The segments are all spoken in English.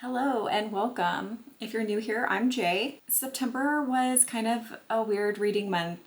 Hello and welcome. If you're new here, I'm Jay. September was kind of a weird reading month,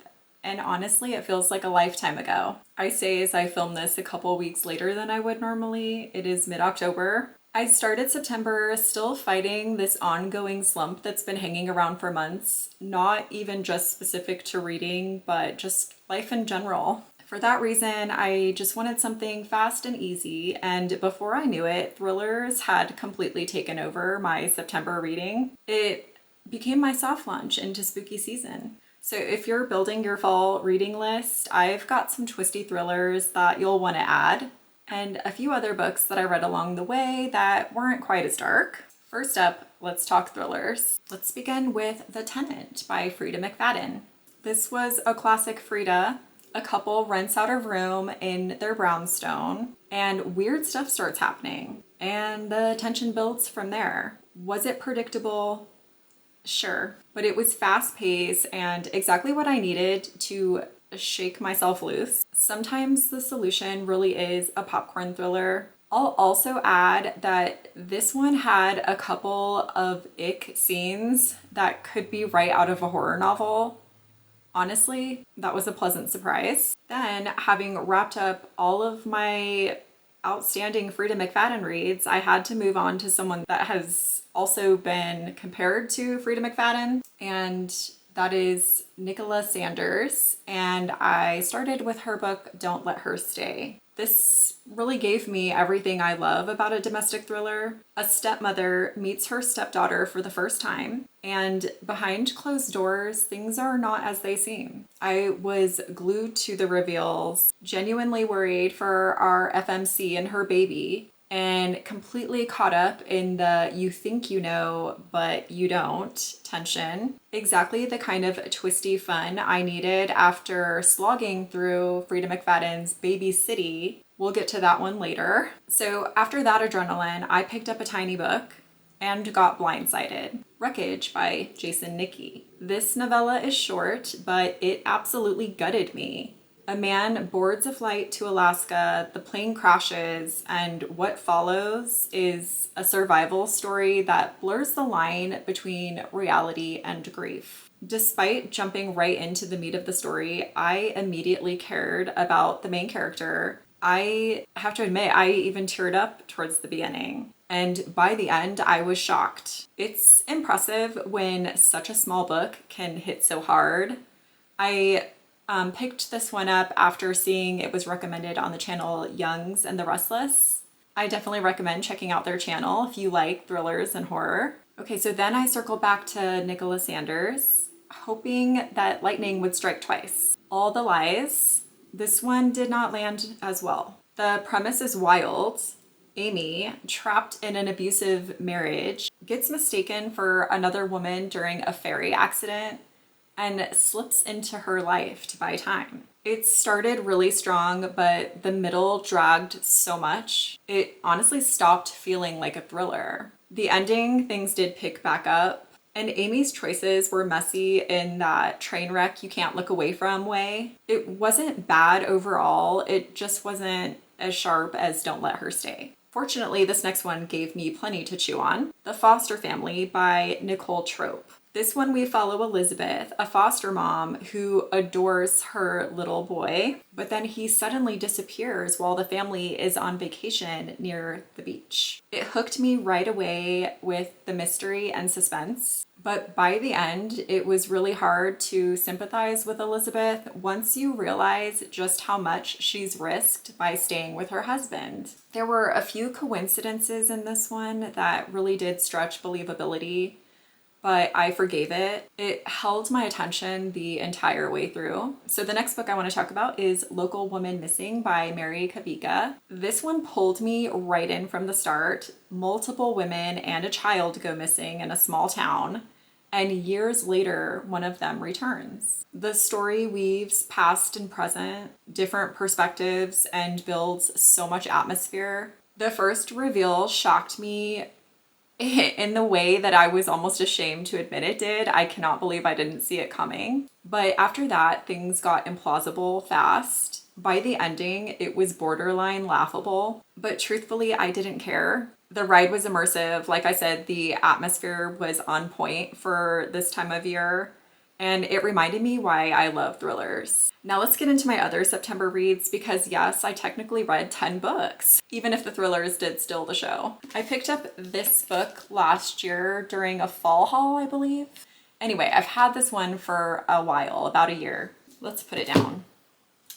and honestly, it feels like a lifetime ago. I say as I film this a couple weeks later than I would normally. It is mid-October. I started September still fighting this ongoing slump that's been hanging around for months, not even just specific to reading, but just life in general. For that reason, I just wanted something fast and easy, and before I knew it, thrillers had completely taken over my September reading. It became my soft launch into spooky season. So if you're building your fall reading list, I've got some twisty thrillers that you'll want to add, and a few other books that I read along the way that weren't quite as dark. First up, let's talk thrillers. Let's begin with The Tenant by Freida McFadden. This was a classic Freida. A couple rents out a room in their brownstone, and weird stuff starts happening, and the tension builds from there. Was it predictable? Sure, but it was fast-paced and exactly what I needed to shake myself loose. Sometimes the solution really is a popcorn thriller. I'll also add that this one had a couple of ick scenes that could be right out of a horror novel. Honestly, that was a pleasant surprise. Then, having wrapped up all of my outstanding Freida McFadden reads, I had to move on to someone that has also been compared to Freida McFadden, and that is Nicola Sanders. And I started with her book, Don't Let Her Stay. This really gave me everything I love about a domestic thriller. A stepmother meets her stepdaughter for the first time, and behind closed doors, things are not as they seem. I was glued to the reveals, genuinely worried for our FMC and her baby, and completely caught up in the you think you know, but you don't tension. Exactly the kind of twisty fun I needed after slogging through Freida McFadden's Baby City. We'll get to that one later. So after that adrenaline, I picked up a tiny book and got blindsided. Wreckage by Nickey. This novella is short, but it absolutely gutted me. A man boards a flight to Alaska, the plane crashes, and what follows is a survival story that blurs the line between reality and grief. Despite jumping right into the meat of the story, I immediately cared about the main character. I have to admit, I even teared up towards the beginning. And by the end, I was shocked. It's impressive when such a small book can hit so hard. I picked this one up after seeing it was recommended on the channel Youngs and the Restless. I definitely recommend checking out their channel if you like thrillers and horror. Okay, so then I circled back to Nicola Sanders, hoping that lightning would strike twice. All the lies. This one did not land as well. The premise is wild. Amy, trapped in an abusive marriage, gets mistaken for another woman during a ferry accident and slips into her life to buy time. It started really strong, but the middle dragged so much. It honestly stopped feeling like a thriller. The ending, things did pick back up, and Amy's choices were messy in that train wreck you can't look away from way. It wasn't bad overall, it just wasn't as sharp as Don't Let Her Stay. Fortunately, this next one gave me plenty to chew on. The Foster Family by Nicole Trope. This one we follow Elizabeth, a foster mom who adores her little boy, but then he suddenly disappears while the family is on vacation near the beach. It hooked me right away with the mystery and suspense, but by the end, it was really hard to sympathize with Elizabeth once you realize just how much she's risked by staying with her husband. There were a few coincidences in this one that really did stretch believability, but I forgave it. It held my attention the entire way through. So the next book I want to talk about is Local Woman Missing by Kubica. This one pulled me right in from the start. Multiple women and a child go missing in a small town, and years later, one of them returns. The story weaves past and present, different perspectives, and builds so much atmosphere. The first reveal shocked me in the way that I was almost ashamed to admit it did. I cannot believe I didn't see it coming. But after that, things got implausible fast. By the ending, it was borderline laughable, but truthfully, I didn't care. The ride was immersive. Like I said, the atmosphere was on point for this time of year, and it reminded me why I love thrillers. Now let's get into my other September reads because yes, I technically read 10 books, even if the thrillers did steal the show. I picked up this book last year during a fall haul, I believe. Anyway, I've had this one for a while, about a year. Let's put it down.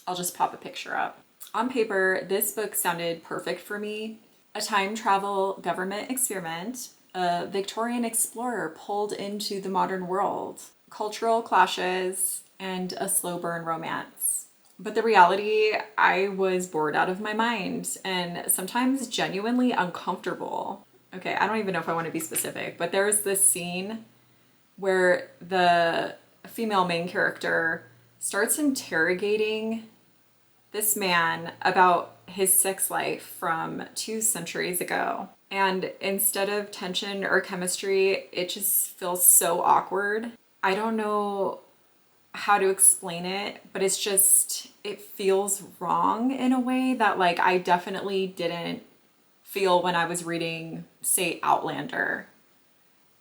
I'll just pop a picture up. On paper, this book sounded perfect for me. A time travel government experiment, a Victorian explorer pulled into the modern world, cultural clashes, and a slow burn romance. But the reality, I was bored out of my mind and sometimes genuinely uncomfortable. Okay, I don't even know if I want to be specific, but there's this scene where the female main character starts interrogating this man about his sex life from 2 centuries ago. And instead of tension or chemistry, it just feels so awkward. I don't know how to explain it, but it's just, it feels wrong in a way that like I definitely didn't feel when I was reading, say, Outlander.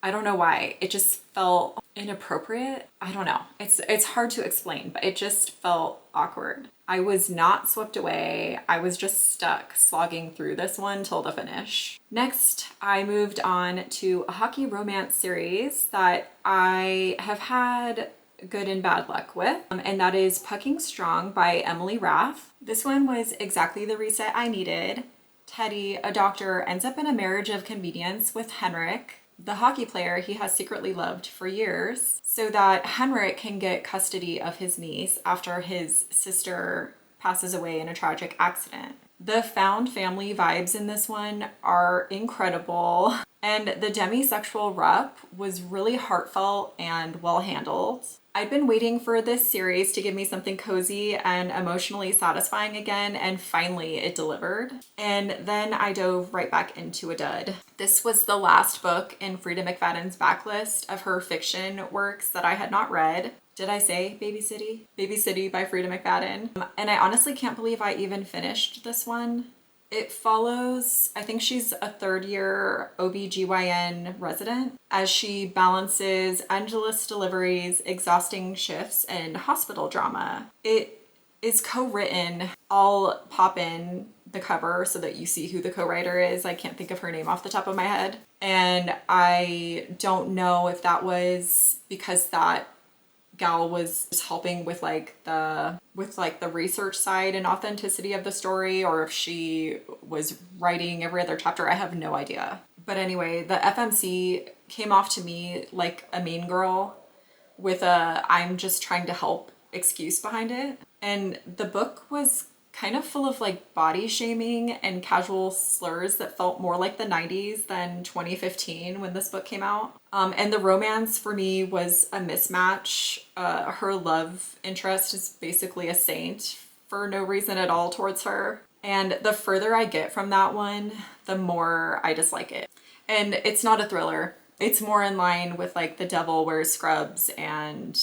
I don't know why. It just felt inappropriate. I don't know. It's hard to explain, but it just felt awkward. I was not swept away. I was just stuck slogging through this one till the finish. Next, I moved on to a hockey romance series that I have had good and bad luck with, and that is Pucking Strong by Emmalynn Reed. This one was exactly the reset I needed. Teddy, a doctor, ends up in a marriage of convenience with Henrik, the hockey player he has secretly loved for years, so that Henrik can get custody of his niece after his sister passes away in a tragic accident. The found family vibes in this one are incredible, and the demisexual rep was really heartfelt and well handled. I'd been waiting for this series to give me something cozy and emotionally satisfying again, and finally it delivered. And then I dove right back into a dud. This was the last book in Freida McFadden's backlist of her fiction works that I had not read. Did I say Baby City? Baby City by Freida McFadden. And I honestly can't believe I even finished this one. It follows, I think she's a 3rd-year OBGYN resident as she balances endless deliveries, exhausting shifts, and hospital drama. It is co-written. I'll pop in the cover so that you see who the co-writer is. I can't think of her name off the top of my head. And I don't know if that was because that gal was just helping with the research side and authenticity of the story, or if she was writing every other chapter. I have no idea. But anyway, the FMC came off to me like a mean girl with a I'm just trying to help excuse behind it. And the book was kind of full of like body shaming and casual slurs that felt more like the 90s than 2015 when this book came out. And the romance for me was a mismatch. Her love interest is basically a saint for no reason at all towards her. And the further I get from that one, the more I dislike it. And it's not a thriller. It's more in line with like The Devil Wears Scrubs and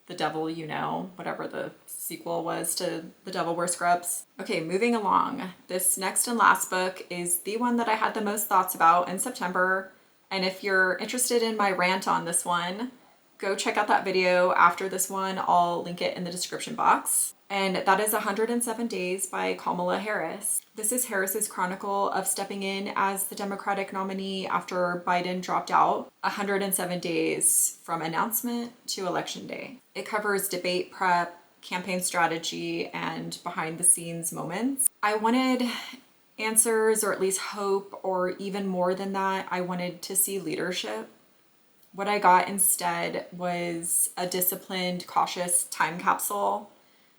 The Devil You Know, whatever the sequel was to The Devil Wears Scrubs. Okay, moving along. This next and last book is the one that I had the most thoughts about in September. And if you're interested in my rant on this one, go check out that video after this one. I'll link it in the description box. And that is 107 Days by Kamala Harris. This is Harris's chronicle of stepping in as the Democratic nominee after Biden dropped out. 107 days from announcement to election day. It covers debate prep, campaign strategy, and behind the scenes moments. I wanted answers, or at least hope, or even more than that, I wanted to see leadership. What I got instead was a disciplined, cautious time capsule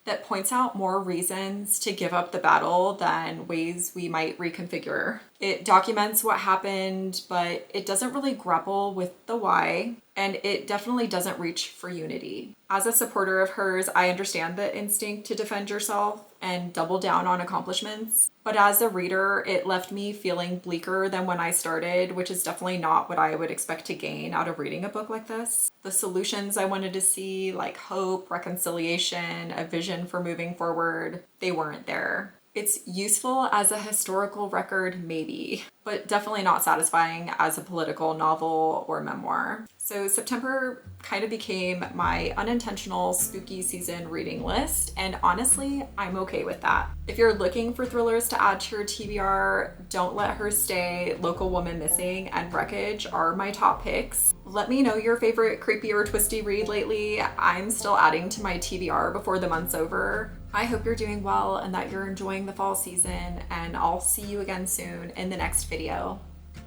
that points out more reasons to give up the battle than ways we might reconfigure. It documents what happened, but it doesn't really grapple with the why, and it definitely doesn't reach for unity. As a supporter of hers, I understand the instinct to defend yourself and double down on accomplishments, but as a reader, it left me feeling bleaker than when I started, which is definitely not what I would expect to gain out of reading a book like this. The solutions I wanted to see, like hope, reconciliation, a vision for moving forward, they weren't there. It's useful as a historical record, maybe, but definitely not satisfying as a political novel or memoir. So September kind of became my unintentional spooky season reading list, and honestly, I'm okay with that. If you're looking for thrillers to add to your TBR, Don't Let Her Stay, Local Woman Missing, and Wreckage are my top picks. Let me know your favorite creepy or twisty read lately. I'm still adding to my TBR before the month's over. I hope you're doing well and that you're enjoying the fall season, and I'll see you again soon in the next video.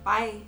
Bye!